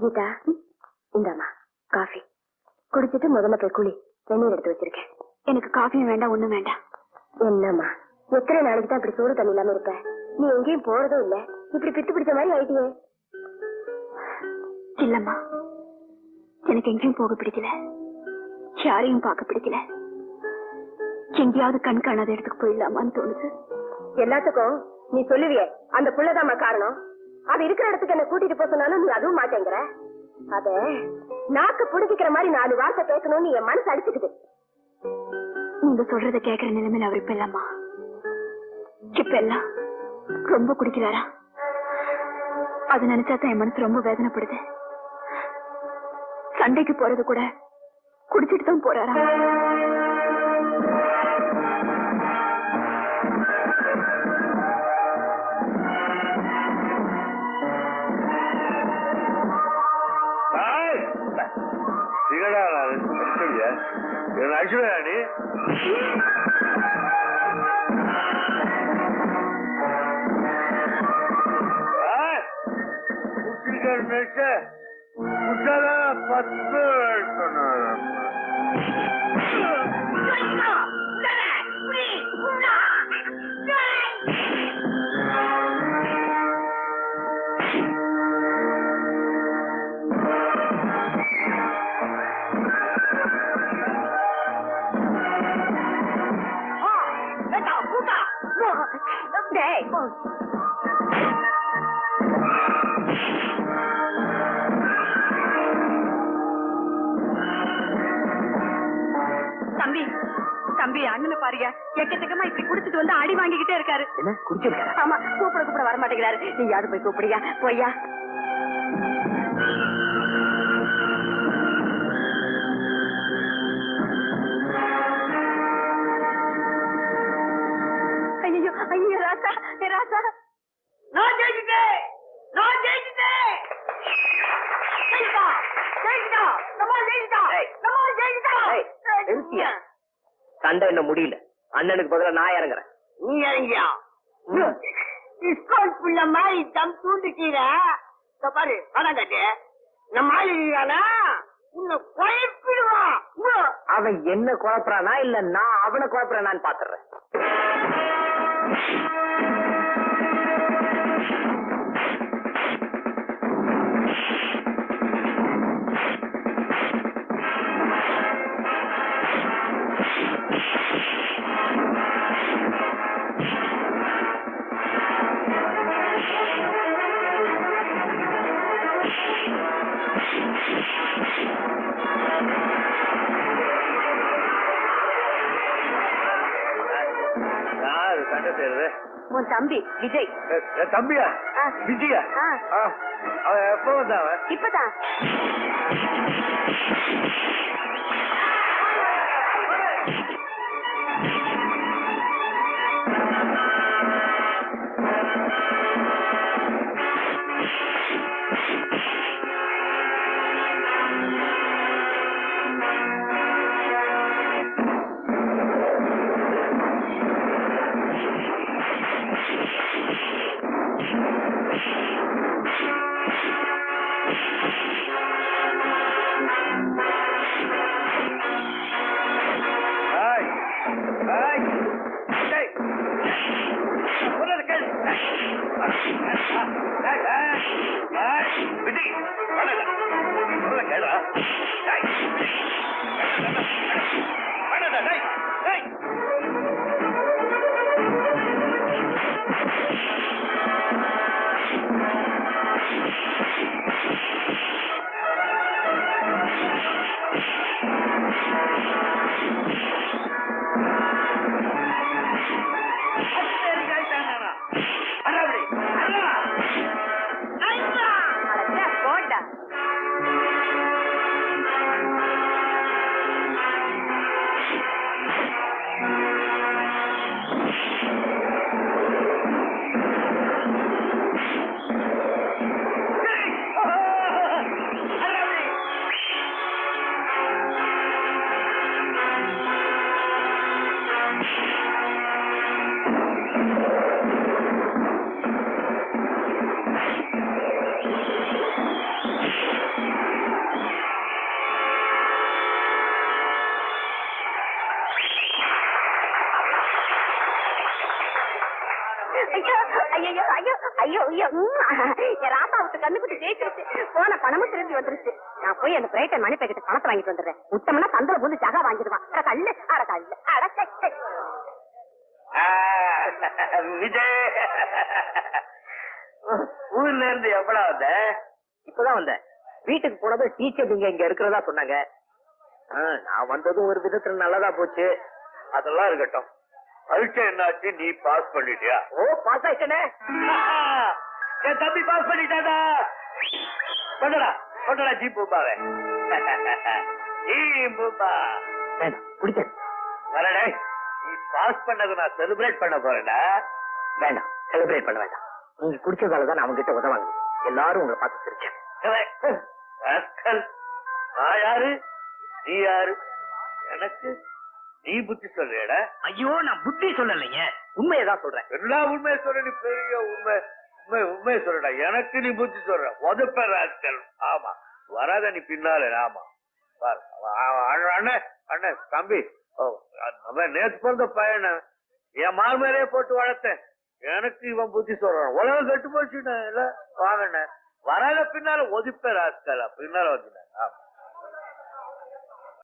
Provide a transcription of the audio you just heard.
கீதா, இந்தாமா காஃபி குடிச்சிட்டு முதல்ல போய் குளி. வெந்நீர் எடுத்து வச்சிருக்கேன். எனக்கு காஃபியும் வேண்டாம், ஒண்ணும் வேண்டாம். என்னம்மா, எத்தனை நாளைக்கு தான் இப்படி சூடு தண்ணி இல்லாம இருப்ப? நீ எங்கேயும் போறதும் இல்ல, இப்படி பித்து பிடிச்ச மாதிரி ஆயிட்டியே. இல்லம்மா, எனக்கு எங்கேயும் போக பிடிக்கல, யாரையும் பார்க்க பிடிக்கல. எங்கேயாவது கண் காணாத இடத்துக்கு போயிடலாமான்னு தோணுது. எல்லாத்துக்கும் நீ சொல்லுவியே அந்த புள்ளதாம்மா காரணம். அது இருக்கிற இடத்துக்கு என்ன கூட்டிட்டு போக சொன்னாலும் நீ அதுவும் மாட்டேங்கிற. அத நாக்கு புடிக்கிற மாதிரி 4 வார்த்தை கேட்கணும்னு என் மனசு அடிச்சுக்குது. நீங்க சொல்றத கேட்கிற நிலைமையில அவர் இப்ப இல்லம்மா. இப்ப எல்லாம் ரொம்ப குடிக்கிறாரா? அது நினைச்சாதான் என் மனசு ரொம்ப வேதனைப்படுது. சண்டைக்கு போறது கூட குடிச்சிட்டு தான் போறாரா? தம்பி தம்பி, அண்ணனை பாருங்க, எக்கச்சக்கமா இப்படி குடிச்சிட்டு வந்து அடி வாங்கிக்கிட்டே இருக்காரு. என்ன குடிச்சிருக்காரு? ஆமா, கூப்பிட வர மாட்டேங்கிறாரு. நீ யாரு போய் கூப்பிடுயா, போய்யா. ஐயோ ஐயோ, ராசா ராசா, நான் ஜெயிச்சிட்டேன், நான் ஜெயிச்சிட்டேன். சண்டை என்ன முடியல, அண்ணனுக்கு பதிலா நான் இறங்குறேன். நீ இறங்கியா? டிஸ்கவுண்ட் புள்ள மாதிரி தம் தூண்டுட்டீர பாரு. அதான் கட்டு நம்ம ஆளுனா உன்னை குழப்பிடுவான். அவன் என்ன குழப்பறானா இல்ல நான் அவனை குழப்பறானான்னு பாத்துறேன். உன் தம்பி விஜய். தம்பியா? விஜயா? அவன் எப்ப வந்தா? இப்பதான். ஐயோ ஐயோ ஐயோ ஐயோ என் ராசாவுக்கு கண்டுபிடி ஜெயிச்சிருச்சு. போன பணமும் திரும்பி வந்துருச்சு. நான் போய் அந்த பிரைட்டன் மணி பேக்கெட் பணத்தை வாங்கிட்டு வந்துடுறேன். உத்தமனா சந்திர போது ஜகா வாங்கிடுவான். அட கல்லு அட கல்லு அட சே. விஜய், ஊர்ல இருந்து எவ்வளவு வந்த? இப்பதான் வந்தேன். வீட்டுக்கு போனது டீச்சர் நீங்க இங்க இருக்கிறதா சொன்னாங்க. நான் வந்ததும் ஒரு விதத்துல நல்லதா போச்சு. அதெல்லாம் இருக்கட்டும். பரீட்சை என்னாச்சு? நீ பாஸ் பண்ணிட்டியா? ஓ, பாஸ் ஆயிட்டனே. என் தம்பி பாஸ் பண்ணிட்டாடா. கொண்டடா கொண்டடா ஜீ பூபாவே. ஜீ பூபா வேண்டாம், குடிக்க வரடே. நீ பாஸ் பண்ணதை நான் செலிப்ரேட் பண்ண போறேன்டா. வேண்டாம், செலிப்ரேட் பண்ண வேண்டாம். நீங்க குடிச்சதாலதான் நான் அவங்ககிட்ட உதவாங்க. எல்லாரும் உங்களை பார்த்து சிரிச்சேன். நான் யாரு, நீ யாரு? எனக்கு நீ புத்தி சொல்றியடா? ஐயோ, நான் புத்தி சொல்லலைங்க, உண்மையதான் சொல்றேன். எல்லா உண்மையை சொல்ற. நீ பெரிய உண்மையை சொல்றடா. எனக்கு நீ புத்தி சொல்ற. உதப்ப. ஆமா, வராத நீ பின்னால. ஆமா பாரு, அண்ணன் அண்ணன் தம்பி, நேற்று பிறந்த பையன என் மார் மேலே போட்டு வளர்த்தேன். எனக்கு இவன் புத்தி சொல்றான். உலகம் கெட்டு போச்சுண்ண. இல்ல வாங்கண்ண, வராத பின்னால ஒதுப்ப ராஸ்கலா. பின்னால வந்துட்டேன். ஆமா